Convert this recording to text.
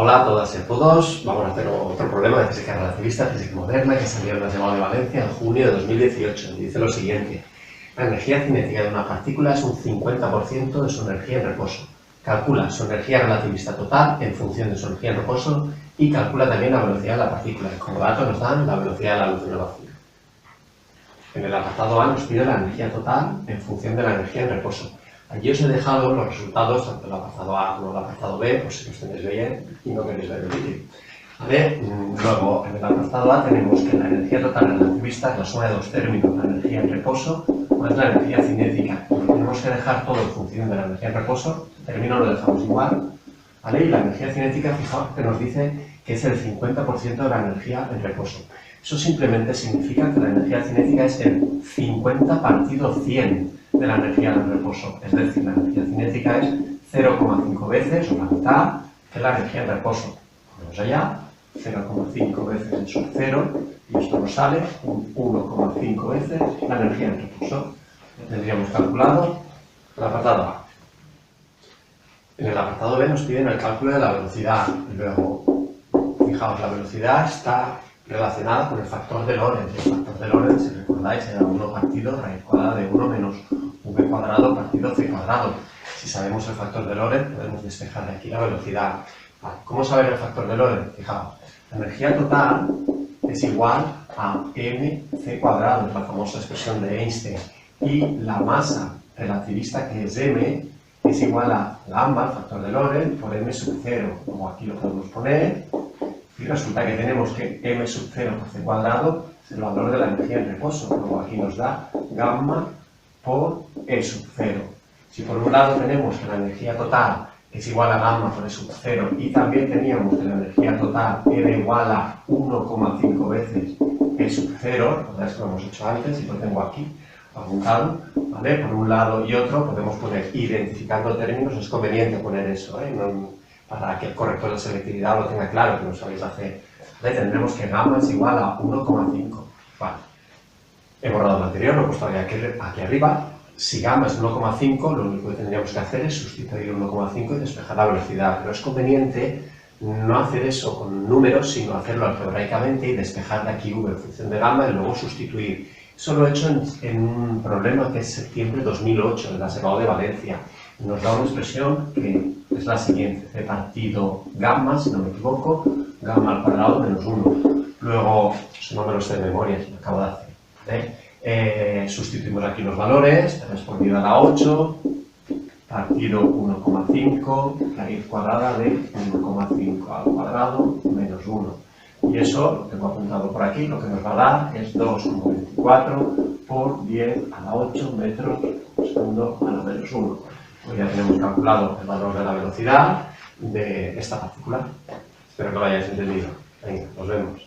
Hola a todas y a todos. Vamos a hacer otro problema de física relativista, física moderna, que salió en la llamada de Valencia en junio de 2018. Dice lo siguiente: la energía cinética de una partícula es un 50% de su energía en reposo. Calcula su energía relativista total en función de su energía en reposo y calcula también la velocidad de la partícula. Como dato nos dan la velocidad de la luz en el vacío. En el apartado A nos pide la energía total en función de la energía en reposo. Aquí os he dejado los resultados, tanto el apartado A como el apartado B, por si los tenéis bien y no queréis ver el vídeo. ¿Vale? Luego, en el apartado A tenemos que la energía total relativista es la suma de dos términos, la energía en reposo más la energía cinética. Tenemos que dejar todo en función de la energía en reposo, el término lo dejamos igual, ¿vale? Y la energía cinética, fijaos que nos dice que es el 50% de la energía en reposo. Eso simplemente significa que la energía cinética es el 50 partido 100 de la energía en reposo. Es decir, la energía cinética es 0,5 veces, o la mitad, que la energía en reposo. Vamos allá, 0,5 veces el sub 0, y esto nos sale un 1,5 veces la energía en reposo. Tendríamos calculado el apartado A. En el apartado B nos piden el cálculo de la velocidad. Luego, fijaos, la velocidad está relacionada con el factor de Lorentz. El factor de Lorentz, si recordáis, era 1 partido raíz cuadrada de 1 menos v cuadrado partido c cuadrado. Si sabemos el factor de Lorentz, podemos despejar de aquí la velocidad. Vale. ¿Cómo saber el factor de Lorentz? Fijaos, la energía total es igual a mc cuadrado, es la famosa expresión de Einstein, y la masa relativista, que es m, es igual a gamma, el factor de Lorentz, por m sub 0, como aquí lo podemos poner. Y resulta que tenemos que m sub 0 por c cuadrado es el valor de la energía en reposo. Luego aquí nos da gamma por e sub 0. Si por un lado tenemos que la energía total es igual a gamma por e sub 0 y también teníamos que la energía total era igual a 1,5 veces e sub 0, ¿verdad? Es que lo hemos hecho antes y lo tengo aquí apuntado, ¿vale? Por un lado y otro podemos poner, identificando términos, es conveniente poner eso, ¿eh? Para que el corrector de selectividad lo tenga claro, que no sabéis hacer. ¿Vale? Tendremos que gamma es igual a 1,5. Vale. He borrado el anterior, lo he puesto aquí arriba. Si gamma es 1,5, lo único que tendríamos que hacer es sustituir 1,5 y despejar la velocidad. Pero es conveniente no hacer eso con números, sino hacerlo algebraicamente y despejar de aquí v en función de gamma y luego sustituir. Eso lo he hecho en un problema que es septiembre de 2008, de la SEPAO de Valencia. Nos da una expresión que es la siguiente: c partido gamma, si no me equivoco, gamma al cuadrado menos 1. Luego, eso no me lo sé de memoria, lo acabo de hacer, ¿vale? Sustituimos aquí los valores, 3 por 10 a la 8, partido 1,5, raíz cuadrada de 1,5 al cuadrado menos 1. Y eso lo tengo apuntado por aquí, lo que nos va a dar es 2,24 por 10 a la 8 metros por segundo a la menos 1. Pues ya tenemos calculado el valor de la velocidad de esta partícula. Espero que lo hayáis entendido. Venga, nos vemos.